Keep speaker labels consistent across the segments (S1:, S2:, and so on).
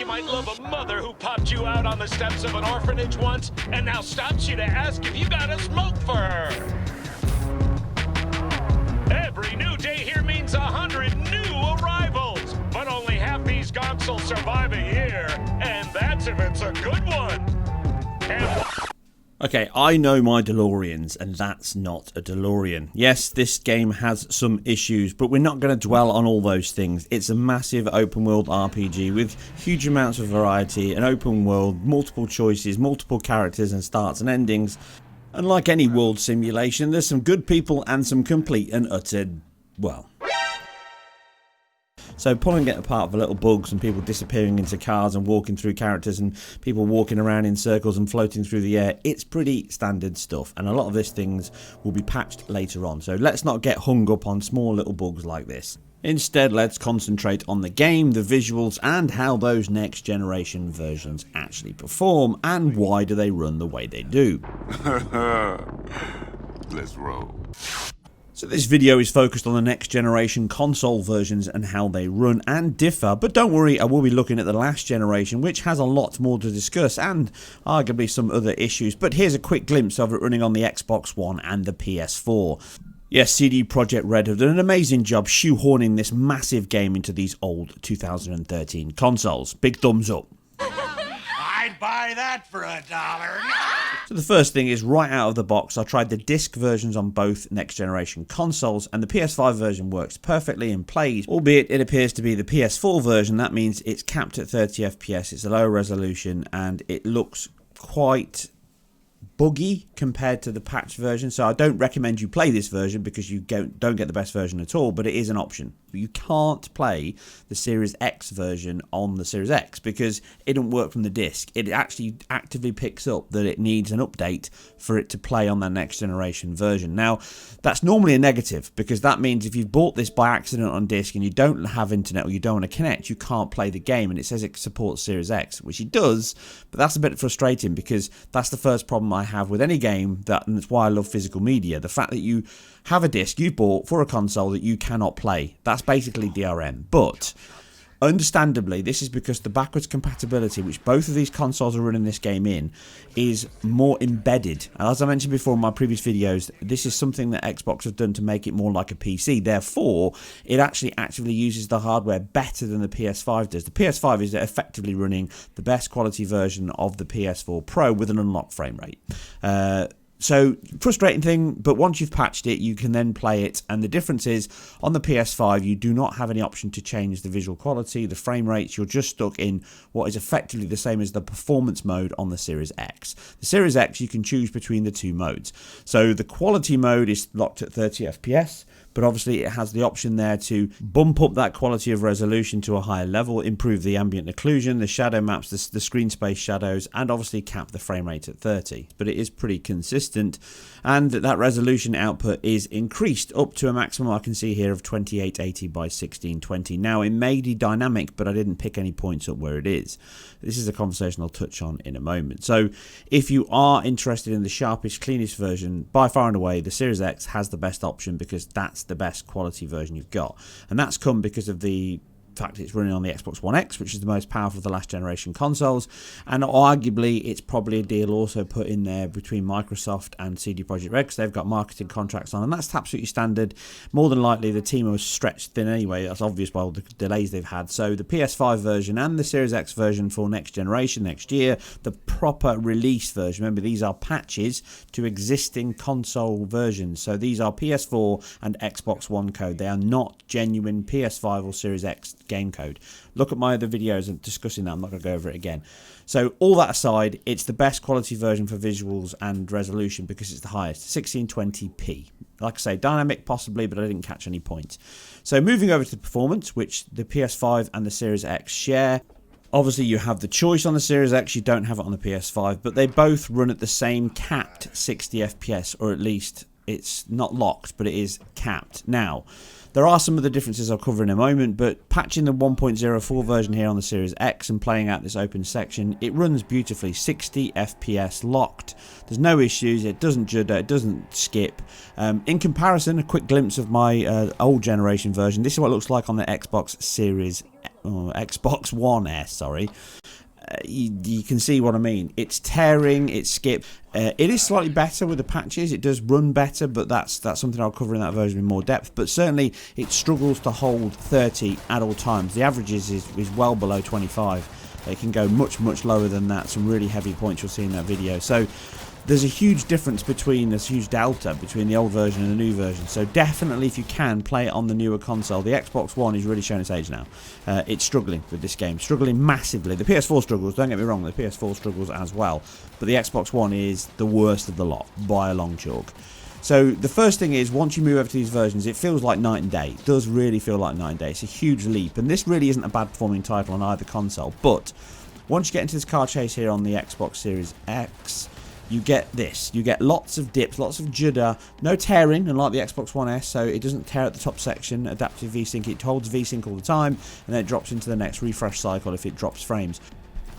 S1: you might love a mother who popped you out on the steps of an orphanage once and now stops you to ask if you got a smoke for her. Every new day here means 100 new arrivals, but only half these consoles survive a year, and that's if it's a good one.
S2: Okay, I know my DeLoreans, and that's not a DeLorean. Yes, this game has some issues, but we're not going to dwell on all those things. It's a massive open world RPG with huge amounts of variety, an open world, multiple choices, multiple characters and starts and endings. And like any world simulation, there's some good people and some complete and utter, well. So pulling it apart for little bugs and people disappearing into cars and walking through characters and people walking around in circles and floating through the air, it's pretty standard stuff, and a lot of these things will be patched later on. So let's not get hung up on small little bugs like this. Instead, let's concentrate on the game, the visuals, and how those next generation versions actually perform, and why do they run the way they do.
S3: Let's roll.
S2: So this video is focused on the next generation console versions and how they run and differ, but don't worry, I will be looking at the last generation, which has a lot more to discuss and arguably some other issues, but here's a quick glimpse of it running on the Xbox One and the PS4. Yes, CD Projekt Red have done an amazing job shoehorning this massive game into these old 2013 consoles. Big thumbs up.
S4: I'd buy that for $1.
S2: So the first thing is, right out of the box, I tried the disc versions on both next generation consoles, and the PS5 version works perfectly and plays, albeit it appears to be the PS4 version. That means it's capped at 30 FPS, it's a lower resolution, and it looks quite buggy compared to the patched version. So I don't recommend you play this version because you don't get the best version at all, but it is an option. You can't play the Series X version on the Series X because it doesn't work from the disc. It actually actively picks up that it needs an update for it to play on that next generation version. Now, that's normally a negative because that means if you've bought this by accident on disc and you don't have internet or you don't want to connect, you can't play the game, and it says it supports Series X, which it does, but that's a bit frustrating because that's the first problem I have with any game, and that's why I love physical media. The fact that you have a disc you bought for a console that you cannot play. That's basically DRM. But understandably, this is because the backwards compatibility, which both of these consoles are running this game in, is more embedded. And as I mentioned before in my previous videos, this is something that Xbox have done to make it more like a PC. Therefore, it actually actively uses the hardware better than the PS5 does. The PS5 is effectively running the best quality version of the PS4 Pro with an unlocked frame rate. So, frustrating thing, but once you've patched it, you can then play it, and the difference is, on the PS5, you do not have any option to change the visual quality, the frame rates. You're just stuck in what is effectively the same as the performance mode on the Series X. The Series X, you can choose between the two modes. So, the quality mode is locked at 30 FPS, but obviously it has the option there to bump up that quality of resolution to a higher level, improve the ambient occlusion, the shadow maps, the screen space shadows, and obviously cap the frame rate at 30. But it is pretty consistent, and that resolution output is increased up to a maximum I can see here of 2880 by 1620. Now, it may be dynamic, but I didn't pick any points up where it is. This is a conversation I'll touch on in a moment. So if you are interested in the sharpest, cleanest version, by far and away, the Series X has the best option because that's the best quality version you've got. And that's come because of the fact it's running on the Xbox One X, which is the most powerful of the last generation consoles, and arguably it's probably a deal also put in there between Microsoft and CD Projekt Red because they've got marketing contracts on, and that's absolutely standard. More than likely the team was stretched thin anyway, that's obvious by all the delays they've had. So the PS5 version and the Series X version for next generation next year, the proper release version, remember these are patches to existing console versions, so these are PS4 and Xbox One code. They are not genuine PS5 or Series X game code. Look at my other videos and discussing that. I'm not going to go over it again. So all that aside, it's the best quality version for visuals and resolution because it's the highest, 1620p. Like I say, dynamic possibly, but I didn't catch any points. So moving over to the performance, which the PS5 and the Series X share. Obviously, you have the choice on the Series X, you don't have it on the PS5, but they both run at the same capped 60 FPS, or at least it's not locked, but it is capped. Now, there are some of the differences I'll cover in a moment, but patching the 1.04 version here on the Series X and playing out this open section, it runs beautifully, 60 FPS locked. There's no issues, it doesn't judder, it doesn't skip. In comparison, a quick glimpse of my old generation version. This is what it looks like on the Xbox Series Xbox One S, sorry, you can see what I mean. It's tearing, it's skipped. It is slightly better with the patches. It does run better, but that's something I'll cover in that version in more depth. But certainly it struggles to hold 30 at all times. The average is well below 25. It can go much lower than that. Some really heavy points you'll see in that video. So there's a huge difference this huge delta between the old version and the new version. So definitely, if you can, play it on the newer console. The Xbox One is really showing its age now. It's struggling with this game, struggling massively. The PS4 struggles, don't get me wrong, the PS4 struggles as well. But the Xbox One is the worst of the lot, by a long chalk. So the first thing is, once you move over to these versions, it feels like night and day. It does really feel like night and day. It's a huge leap. And this really isn't a bad performing title on either console. But once you get into this car chase here on the Xbox Series X, you get this. You get lots of dips, lots of judder, no tearing, unlike the Xbox One S, so it doesn't tear at the top section. Adaptive VSync, it holds VSync all the time, and then it drops into the next refresh cycle if it drops frames.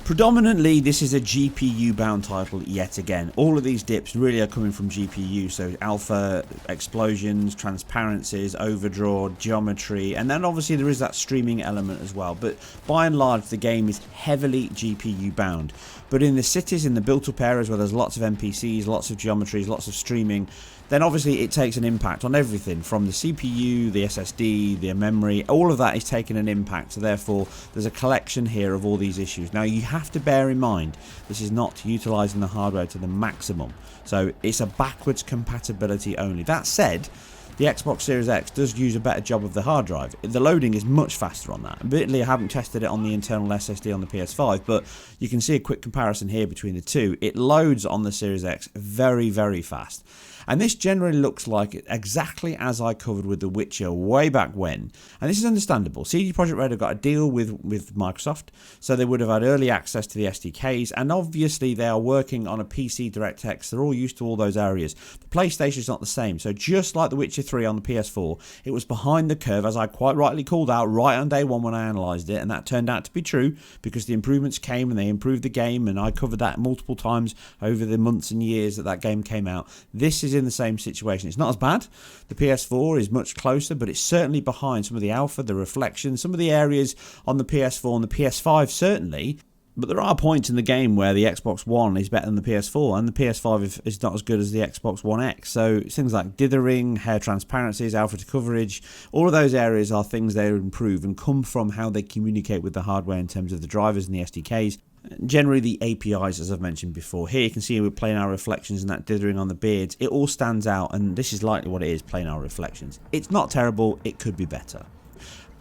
S2: Predominantly, this is a GPU-bound title yet again. All of these dips really are coming from GPU, so alpha, explosions, transparencies, overdraw, geometry, and then obviously there is that streaming element as well. But by and large, the game is heavily GPU-bound. But in the cities, in the built-up areas where there's lots of NPCs, lots of geometries, lots of streaming, then obviously it takes an impact on everything from the CPU, the SSD, the memory. All of that is taking an impact, so therefore there's a collection here of all these issues. Now you have to bear in mind this is not utilising the hardware to the maximum, so it's a backwards compatibility only. That said, the Xbox Series X does use a better job of the hard drive. The loading is much faster on that. Admittedly, I haven't tested it on the internal SSD on the PS5, but you can see a quick comparison here between the two. It loads on the Series X very fast. And this generally looks like exactly as I covered with The Witcher way back when. And this is understandable. CD Projekt Red have got a deal with Microsoft, so they would have had early access to the SDKs, and obviously they are working on a PC DirectX. They're all used to all those areas. The PlayStation is not the same, so just like The Witcher 3 on the PS4, it was behind the curve, as I quite rightly called out right on day one when I analysed it, and that turned out to be true because the improvements came and they improved the game, and I covered that multiple times over the months and years that game came out. This is in the same situation. It's not as bad. The PS4 is much closer, but it's certainly behind some of the alpha, the reflections, some of the areas on the PS4 and the PS5 certainly. But there are points in the game where the Xbox One is better than the PS4, and the PS5 is not as good as the Xbox One X. So things like dithering, hair transparencies, alpha to coverage, all of those areas are things they improve and come from how they communicate with the hardware in terms of the drivers and the SDKs. Generally the APIs, as I've mentioned before. Here you can see we're playing our reflections and that dithering on the beards. It all stands out, and this is likely what it is, playing our reflections. It's not terrible, it could be better.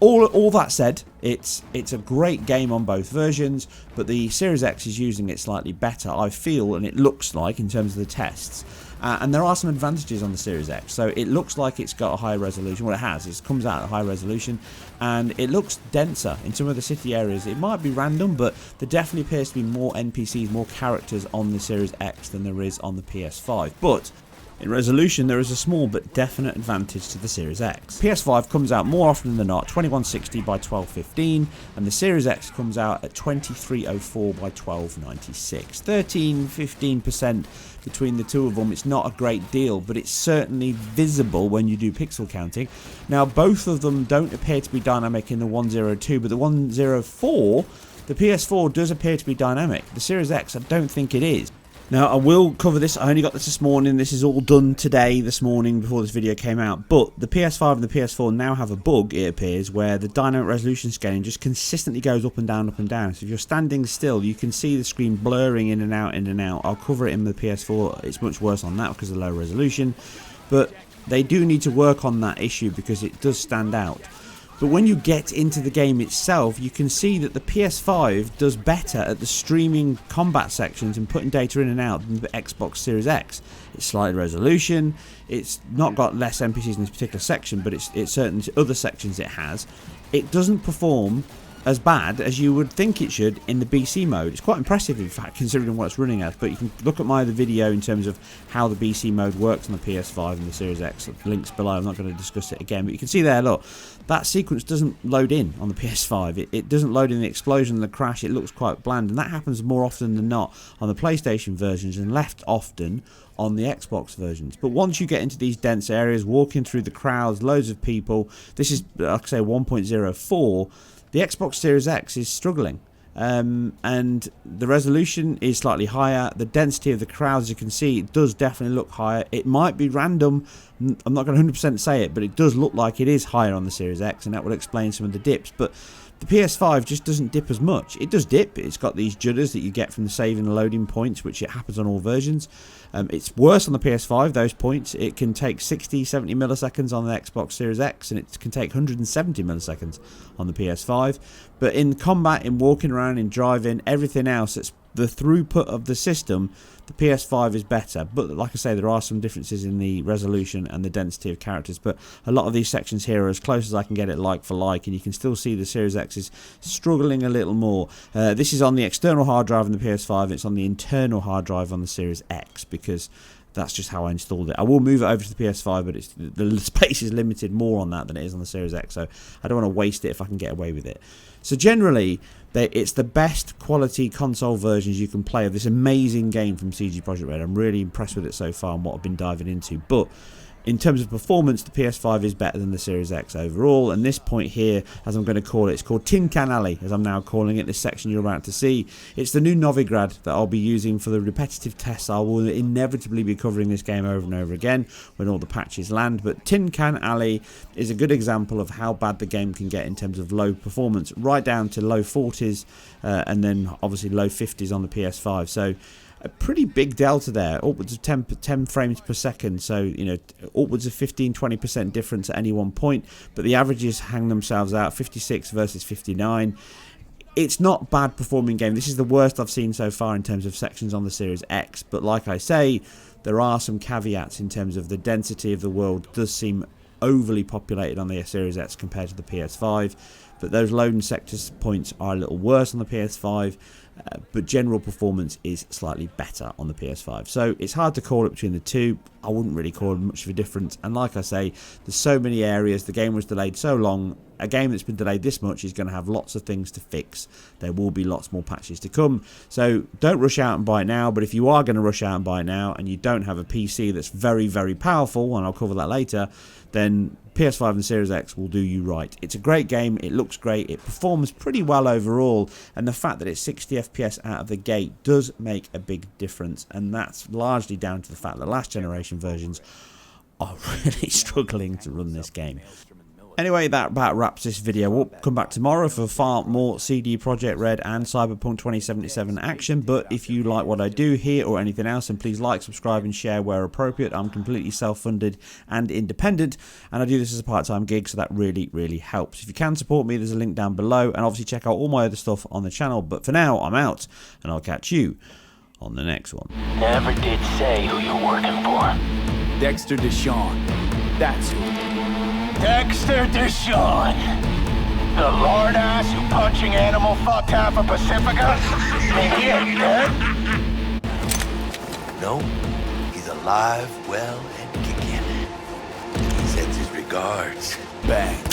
S2: All that said, it's a great game on both versions, but the Series X is using it slightly better, I feel, and it looks like, in terms of the tests. And there are some advantages on the Series X. So it looks like it's got a high resolution. Well, it has. It comes out at a high resolution, and it looks denser in some of the city areas. It might be random, but there definitely appears to be more NPCs, more characters on the Series X than there is on the PS5. But in resolution, there is a small but definite advantage to the Series X. PS5 comes out more often than not 2160 by 1215, and the Series X comes out at 2304 by 1296. 13-15% between the two of them. It's not a great deal, but it's certainly visible when you do pixel counting. Now, both of them don't appear to be dynamic in the 102, but the 104, the PS4 does appear to be dynamic. The Series X, I don't think it is. Now, I will cover this. I only got this morning. This is all done today, this morning, before this video came out. But the PS5 and the PS4 now have a bug, it appears, where the dynamic resolution scaling just consistently goes up and down, up and down. So if you're standing still, you can see the screen blurring in and out, in and out. I'll cover it in the PS4. It's much worse on that because of the low resolution. But they do need to work on that issue because it does stand out. But when you get into the game itself, you can see that the PS5 does better at the streaming combat sections and putting data in and out than the Xbox Series X. It's slight resolution, it's not got less NPCs in this particular section, but it's certain other sections it has. It doesn't perform as bad as you would think it should in the BC mode. It's quite impressive, in fact, considering what it's running at. But you can look at my other video in terms of how the BC mode works on the PS5 and the Series X. Links below. I'm not going to discuss it again, but you can see there, look, that sequence doesn't load in on the PS5. It doesn't load in the explosion and the crash. It looks quite bland, and that happens more often than not on the PlayStation versions and left often on the Xbox versions. But once you get into these dense areas, walking through the crowds, loads of people, this is, like I say, 1.04, The Xbox Series X is struggling. And the resolution is slightly higher. The density of the crowd, as you can see, it does definitely look higher. It might be random. I'm not going to 100% say it, but it does look like it is higher on the Series X, and that would explain some of the dips. But the PS5 just doesn't dip as much. It does dip. It's got these jitters that you get from the saving and loading points, which it happens on all versions. It's worse on the PS5, those points. It can take 60, 70 milliseconds on the Xbox Series X, and it can take 170 milliseconds on the PS5. But in combat, in walking around, in driving, everything else, it's the throughput of the system, the PS5 is better. But like I say, there are some differences in the resolution and the density of characters. But a lot of these sections here are as close as I can get it like for like, and you can still see the Series X is struggling a little more. This is on the external hard drive on the PS5. It's on the internal hard drive on the Series X, because that's just how I installed it. I will move it over to the PS5, but the space is limited more on that than it is on the Series X, so I don't want to waste it if I can get away with it. So generally, it's the best quality console versions you can play of this amazing game from CD Projekt Red. I'm really impressed with it so far and what I've been diving into. But in terms of performance, the PS5 is better than the Series X overall. And this point here, as I'm going to call it, it's called Tin Can Alley, as I'm now calling it, this section you're about to see. It's the new Novigrad that I'll be using for the repetitive tests. I will inevitably be covering this game over and over again when all the patches land. But Tin Can Alley is a good example of how bad the game can get in terms of low performance, right down to low 40s and then obviously low 50s on the PS5. So a pretty big delta there, upwards of 10 frames per second, so you know, upwards of 15-20% difference at any one point, but the averages hang themselves out, 56 versus 59. It's not bad performing game. This is the worst I've seen so far in terms of sections on the Series X, but like I say, there are some caveats in terms of the density of the world. It does seem overly populated on the Series X compared to the PS5, but those loading sectors points are a little worse on the PS5, but general performance is slightly better on the PS5. So it's hard to call it between the two. I wouldn't really call it much of a difference, and like I say, there's so many areas. The game was delayed so long. A game that's been delayed this much is going to have lots of things to fix. There will be lots more patches to come, so don't rush out and buy it now. But if you are going to rush out and buy it now and you don't have a PC that's very, very powerful, and I'll cover that later, then PS5 and Series X will do you right. It's a great game, it looks great, it performs pretty well overall, and the fact that it's 60 FPS out of the gate does make a big difference, and that's largely down to the fact that last generation versions are really struggling to run this game. Anyway, that about wraps this video up. Come back tomorrow for far more CD Projekt Red and CyberPunk 2077 action. But if you like what I do here or anything else, then please like, subscribe and share where appropriate. I'm completely self-funded and independent, and I do this as a part-time gig, so that really, really helps. If you can support me, there's a link down below, and obviously check out all my other stuff on the channel. But for now, I'm out, and I'll catch you on the next one.
S3: Never did say who you're working for.
S5: Dexter Deshawn. That's who.
S3: Dexter Deshawn. The lord ass who punching animal fucked half of Pacifica? Think he ain't dead?
S6: No, he's alive, well, and kicking. He sends his regards.
S5: Bang.